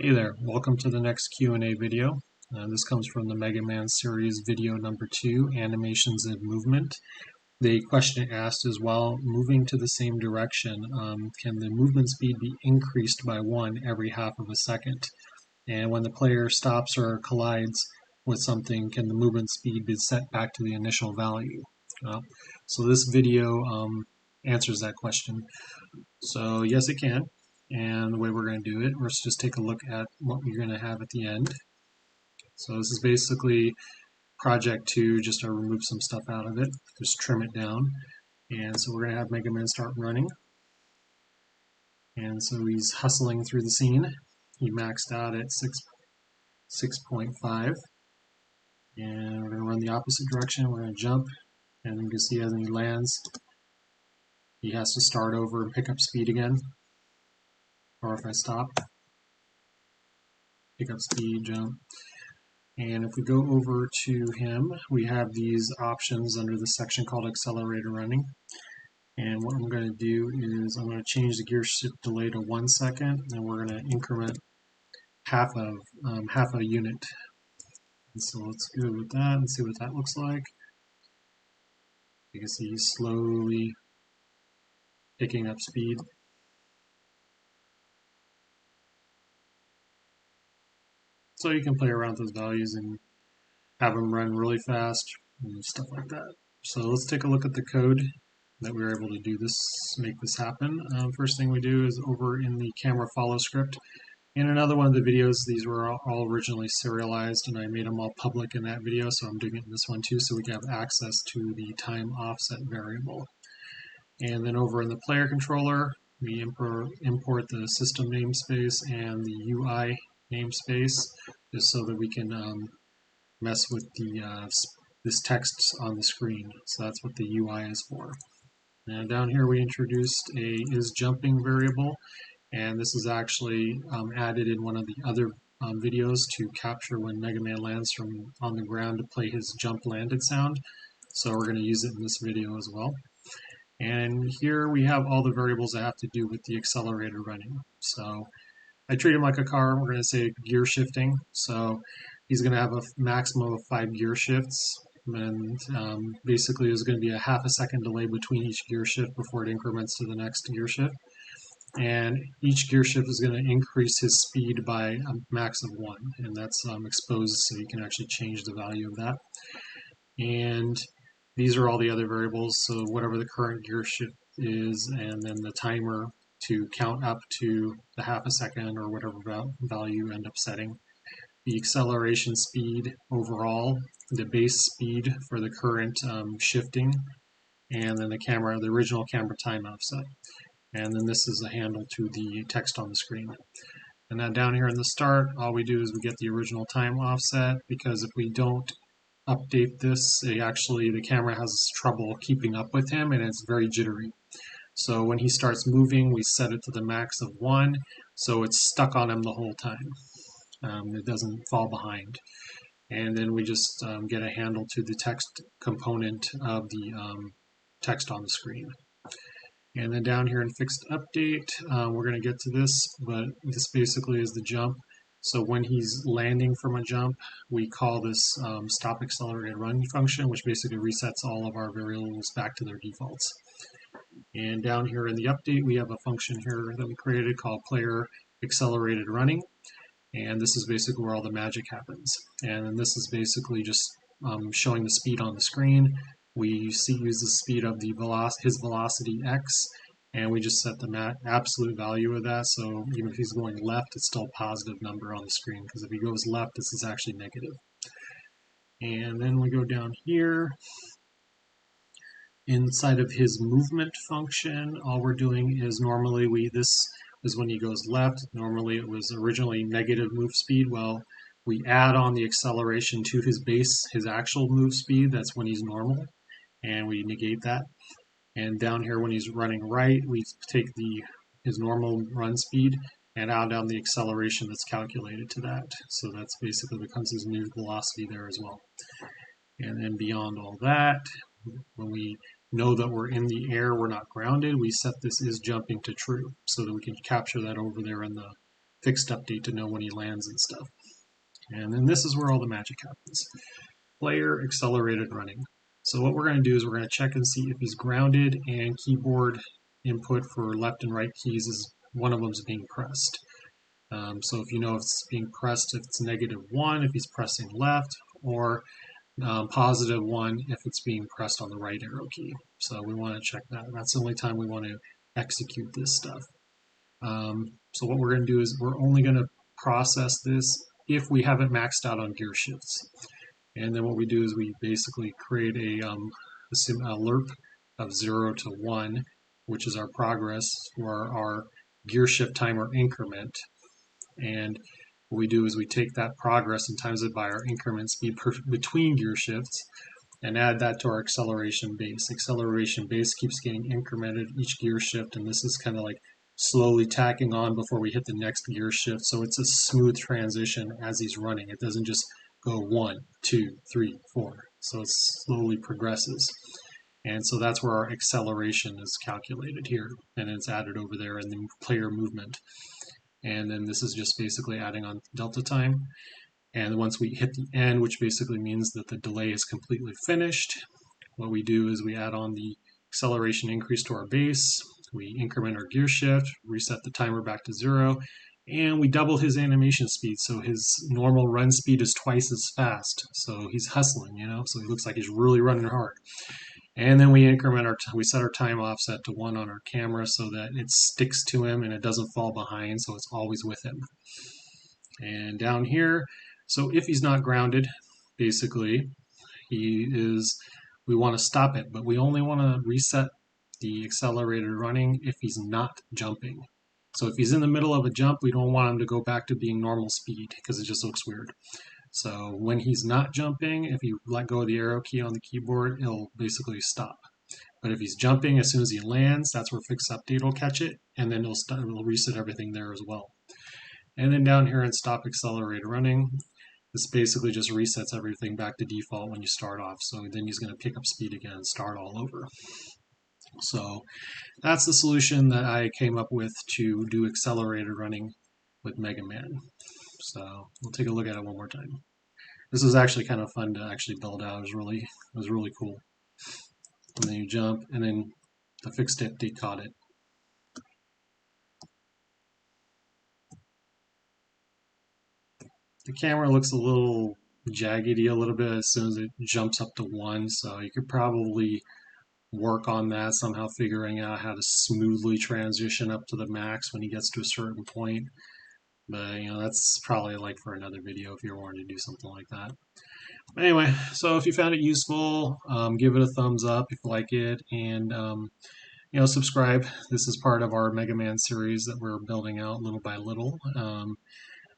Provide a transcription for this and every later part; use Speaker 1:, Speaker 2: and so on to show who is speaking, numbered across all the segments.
Speaker 1: Hey there, welcome to the next Q&A video. This comes from the Mega Man series video number 2, Animations and Movement. The question asked is, while moving to the same direction, can the movement speed be increased by 1 every half of a second? And when the player stops or collides with something, can the movement speed be set back to the initial value? So this video answers that question. So yes, it can. And the way we're going to do it, let's just take a look at what we're going to have at the end. So this is basically project 2, just to remove some stuff out of it, just trim it down. And so we're going to have Mega Man start running. And so he's hustling through the scene. He maxed out at 6.5. And we're going to run the opposite direction. We're going to jump. And you can see as he lands, he has to start over and pick up speed again. Or if I stop, pick up speed, jump. And if we go over to him, we have these options under the section called Accelerator Running. And what I'm going to do is I'm going to change the gear shift delay to 1 second, and we're going to increment half a unit. And so let's go with that and see what that looks like. You can see he's slowly picking up speed. So you can play around with those values and have them run really fast and stuff like that. So let's take a look at the code that we were able to do this, make this happen. First thing we do is over in the camera follow script. In another one of the videos, these were all originally serialized, and I made them all public in that video, so I'm doing it in this one too, so we can have access to the time offset variable. And then over in the player controller, we import the system namespace and the UI namespace, just so that we can mess with the this text on the screen. So that's what the UI is for. Now down here we introduced a isJumping variable, and this is actually added in one of the other videos to capture when Mega Man lands from on the ground to play his jump landed sound. So we're going to use it in this video as well. And here we have all the variables that have to do with the accelerator running. So I treat him like a car. We're going to say gear shifting. So he's going to have a maximum of 5 gear shifts. And basically there's going to be a half a second delay between each gear shift before it increments to the next gear shift. And each gear shift is going to increase his speed by a max of 1. And that's exposed, so you can actually change the value of that. And these are all the other variables, so whatever the current gear shift is, and then the timer to count up to the half a second or whatever value you end up setting. The acceleration speed overall, the base speed for the current shifting, and then the original camera time offset. And then this is a handle to the text on the screen. And then down here in the start, all we do is we get the original time offset, because if we don't update this, the camera has trouble keeping up with him, and it's very jittery. So when he starts moving, we set it to the max of 1, so it's stuck on him the whole time. It doesn't fall behind. And then we just get a handle to the text component of the text on the screen. And then down here in fixed update, we're going to get to this, but this basically is the jump. So when he's landing from a jump, we call this stop accelerated run function, which basically resets all of our variables back to their defaults. And down here in the update, we have a function here that we created called player accelerated running. And this is basically where all the magic happens. And this is basically just showing the speed on the screen. We use the speed of his velocity x, and we just set the absolute value of that. So even if he's going left, it's still a positive number on the screen, because if he goes left, this is actually negative. And then we go down here. Inside of his movement function, all we're doing is this is when he goes left. Normally it was originally negative move speed. Well, we add on the acceleration to his his actual move speed. That's when he's normal, and we negate that. And down here when he's running right, we take his normal run speed and add down the acceleration that's calculated to that. So that's basically becomes his new velocity there as well. And then beyond all that, when we know that we're in the air, we're not grounded, we set this isJumping to true, so that we can capture that over there in the fixed update to know when he lands and stuff. And then this is where all the magic happens. Player accelerated running. So what we're going to do is we're going to check and see if he's grounded and keyboard input for left and right keys is one of them is being pressed. So if you know if it's being pressed, if it's -1, if he's pressing left, or +1 if it's being pressed on the right arrow key. So we want to check that. That's the only time we want to execute this stuff. So what we're going to do is we're only going to process this if we haven't maxed out on gear shifts. And then what we do is we basically create a lerp of 0 to 1, which is our progress for our gear shift timer increment. And what we do is we take that progress and times it by our increment speed between gear shifts and add that to our acceleration base. Acceleration base keeps getting incremented each gear shift, and this is kind of like slowly tacking on before we hit the next gear shift. So it's a smooth transition as he's running. It doesn't just go 1, 2, 3, 4. So it slowly progresses. And so that's where our acceleration is calculated here, and it's added over there in the player movement. And then this is just basically adding on delta time. And once we hit the end, which basically means that the delay is completely finished, what we do is we add on the acceleration increase to our base, we increment our gear shift, reset the timer back to 0, and we double his animation speed, so his normal run speed is twice as fast. So he's hustling, so he looks like he's really running hard. And then we we set our time offset to 1 on our camera so that it sticks to him and it doesn't fall behind, so it's always with him. And down here, so if he's not grounded, basically, we want to stop it, but we only want to reset the accelerated running if he's not jumping. So if he's in the middle of a jump, we don't want him to go back to being normal speed because it just looks weird. So when he's not jumping, if you let go of the arrow key on the keyboard, it'll basically stop. But if he's jumping, as soon as he lands, that's where fixed update will catch it, and then it'll reset everything there as well. And then down here in stop accelerated running, this basically just resets everything back to default when you start off. So then he's going to pick up speed again and start all over. So that's the solution that I came up with to do accelerated running with Mega Man. So we'll take a look at it one more time. This was actually kind of fun to actually build out. It was really cool. And then you jump, and then the fixed update caught it. The camera looks a little jaggedy a little bit as soon as it jumps up to 1, so you could probably work on that somehow, figuring out how to smoothly transition up to the max when he gets to a certain point. But that's probably like for another video if you're wanting to do something like that. Anyway, so if you found it useful, give it a thumbs up if you like it, and subscribe. This is part of our Mega Man series that we're building out little by little.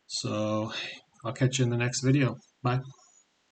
Speaker 1: So I'll catch you in the next video. Bye.